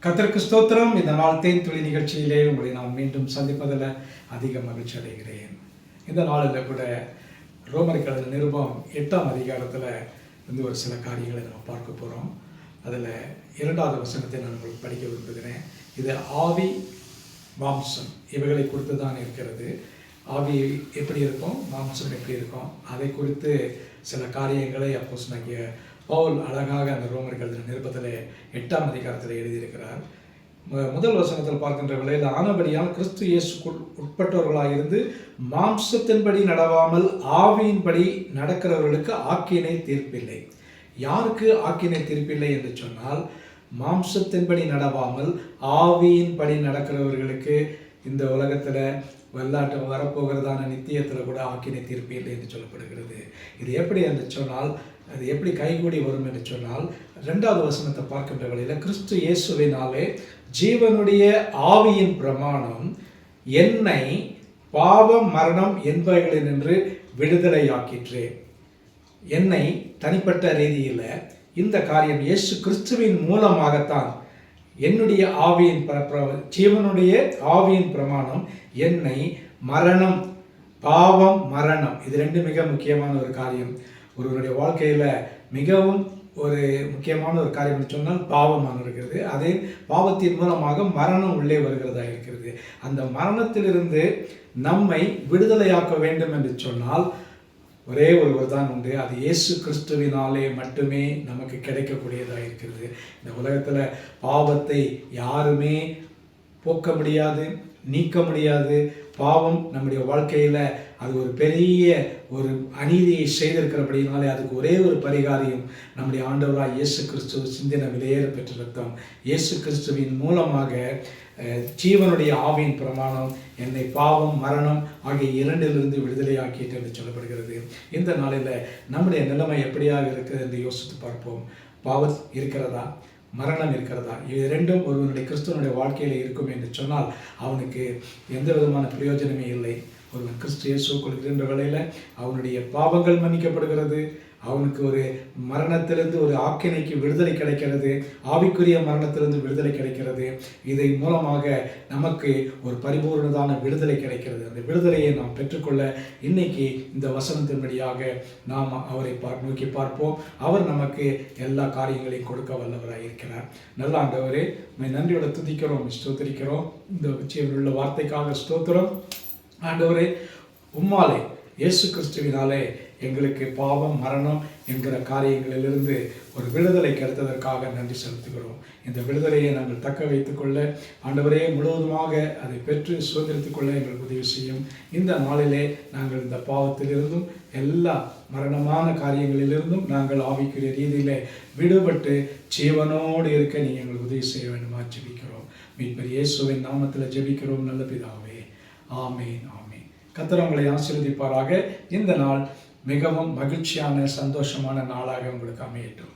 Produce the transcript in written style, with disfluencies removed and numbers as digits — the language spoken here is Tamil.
கர்த்தருக்கு ஸ்தோத்திரம். இந்த நாள் தேன் துளி நிகழ்ச்சியிலே உங்களை நான் மீண்டும் சந்திப்பதில் அதிக மகிழ்ச்சி அடைகிறேன். இந்த நாளில் கூட ரோமருக்கு எழுதின நிருபம் 8ஆம் அதிகாரத்தில் இருந்து ஒரு சில காரியங்களை நம்ம பார்க்க போகிறோம். அதில் 2வது வசனத்தை நான் உங்களுக்கு படிக்க விரும்புகிறேன். இது ஆவி மாம்சம் இவைகளை குறித்து தான் இருக்கிறது. ஆவி எப்படி இருக்கும், மாம்சம் எப்படி இருக்கும், அதை குறித்து சில காரியங்களை அப்போஸ்தலனாகிய பவுல் அழகாக அந்த ரோமருக்கு எழுதின நிருபத்தில் 8ஆம் அதிகாரத்தில் எழுதியிருக்கிறார். முதல் வசனத்தில் பார்க்கின்ற வேளையில், ஆனபடியால் கிறிஸ்து இயேசுக்குள் உட்பட்டவர்களாக இருந்து மாம்சத்தின்படி நடவாமல் ஆவியின்படி நடக்கிறவர்களுக்கு ஆக்கினை தீர்ப்பில்லை. யாருக்கு ஆக்கினை தீர்ப்பில்லை என்று சொன்னால், மாம்சத்தின்படி நடவாமல் ஆவியின்படி நடக்கிறவர்களுக்கு இந்த உலகத்தில் வரப்போகிறதான நித்தியத்தில் கூட ஆக்கினை தீர்ப்பு இல்லை என்று சொல்லப்படுகிறது. இது எப்படி என்று சொன்னால், அது எப்படி கைகூடி வரும் என்று சொன்னால், 2வது வசனத்தை பார்க்கின்ற வேளையில், கிறிஸ்து இயேசுவினாலே ஜீவனுடைய ஆவியின் பிரமாணம் என்னை பாவம் மரணம் என்பவைகளினின்று விடுதலையாக்கிற்று. என்னை தனிப்பட்ட ரீதியில் இந்த காரியம் இயேசு கிறிஸ்துவின் மூலமாகத்தான் என்னுடைய ஆவியின் ஜீவனுடைய ஆவியின் பிரமாணம் என்னை மரணம், பாவம் மரணம், இது ரெண்டு மிக முக்கியமான ஒரு காரியம். ஒருவருடைய வாழ்க்கையில் மிகவும் ஒரு முக்கியமான ஒரு காரியம் சொன்னால் பாவமாக இருக்கிறது. அதே பாவத்தின் மூலமாக மரணம் உள்ளே வருகிறதா இருக்கிறது. அந்த மரணத்திலிருந்து நம்மை விடுதலையாக்க வேண்டும் என்று சொன்னால் ஒரே ஒருவர் தான் உண்டு. அது இயேசு கிறிஸ்துவினாலே மட்டுமே நமக்கு கிடைக்கக்கூடியதாக இருக்கிறது. இந்த உலகத்தில் பாவத்தை யாருமே போக்க முடியாது, நீக்க முடியாது. பாவம் நம்முடைய வாழ்க்கையில் அது ஒரு பெரிய ஒரு அநீதியை செய்திருக்கிறபடினாலே அதுக்கு ஒரே ஒரு பரிகாரியம் நம்முடைய ஆண்டவராக இயேசு கிறிஸ்துவ சிந்தின விலையேற பெற்ற ரத்தம். இயேசு கிறிஸ்துவின் மூலமாக ஜீவனுடைய ஆவியின் பிரமாணம் என்னை பாவம் மரணம் ஆகிய இரண்டிலிருந்து விடுதலையாக்கிட்டு என்று சொல்லப்படுகிறது. இந்த நாளில் நம்முடைய நிலைமை எப்படியாக இருக்கிறது என்று யோசித்து பார்ப்போம். பாவம் இருக்கிறதா, மரணம் இருக்கிறதா? இது ரெண்டும் ஒருவனுடைய கிறிஸ்துவனுடைய வாழ்க்கையில் இருக்கும் என்று சொன்னால் அவனுக்கு எந்த விதமான பிரயோஜனமே இல்லை. ஒருவன் கிறிஸ்து இயேசுக்குள் இருக்கின்ற வேளையில் அவனுடைய பாவங்கள் மன்னிக்கப்படுகிறது. அவனுக்கு ஒரு மரணத்திலிருந்து ஒரு ஆக்கினைக்கு விடுதலை கிடைக்கிறது. ஆவிக்குரிய மரணத்திலிருந்து விடுதலை கிடைக்கிறது. இதை மூலமாக நமக்கு ஒரு பரிபூர்ணதான விடுதலை கிடைக்கிறது. அந்த விடுதலையை நாம் பெற்றுக்கொள்ள இன்னைக்கு இந்த வசனத்தின்படியாக நாம் அவரை நோக்கி பார்ப்போம். அவர் நமக்கு எல்லா காரியங்களையும் கொடுக்க வல்லவராக இருக்கிறார். நல்ல ஆண்டவரே, நன்றியோட துதிக்கிறோம், ஸ்தோத்திரிக்கிறோம். இந்த உள்ள வார்த்தைக்காக ஸ்தோத்திரம். ஆண்டவரே, உம்மாலே இயேசு கிறிஸ்துவினாலே எங்களுக்கு பாவம் மரணம் என்கிற காரியங்களிலிருந்து ஒரு விடுதலை கிடைத்ததற்காக நன்றி செலுத்துகிறோம். இந்த விடுதலையை நாங்கள் தக்க வைத்துக்கொள்ள ஆண்டவரே முழுவதுமாக அதை பெற்று சுதந்திரித்துக் கொள்ள எங்களுக்கு உதவி செய்யும். இந்த நாளிலே நாங்கள் இந்த பாவத்திலிருந்தும் எல்லா மரணமான காரியங்களிலிருந்தும் நாங்கள் ஆவிக்குரிய ரீதியிலே விடுபட்டு ஜீவனோடு இருக்க நீங்கள் எங்களுக்கு உதவி செய்ய வேண்டுமா ஜெபிக்கிறோம். மீட்பர் இயேசுவின் நாமத்தில் ஜெபிக்கிறோம் நல்ல பிதாவே. ஆமேன், ஆமேன். கர்த்தர் உங்களை ஆசீர்வதிப்பாராக. இந்த நாள் மிகவும் மகிழ்ச்சியான சந்தோஷமான நாளாக உங்களுக்கு அமையட்டும்.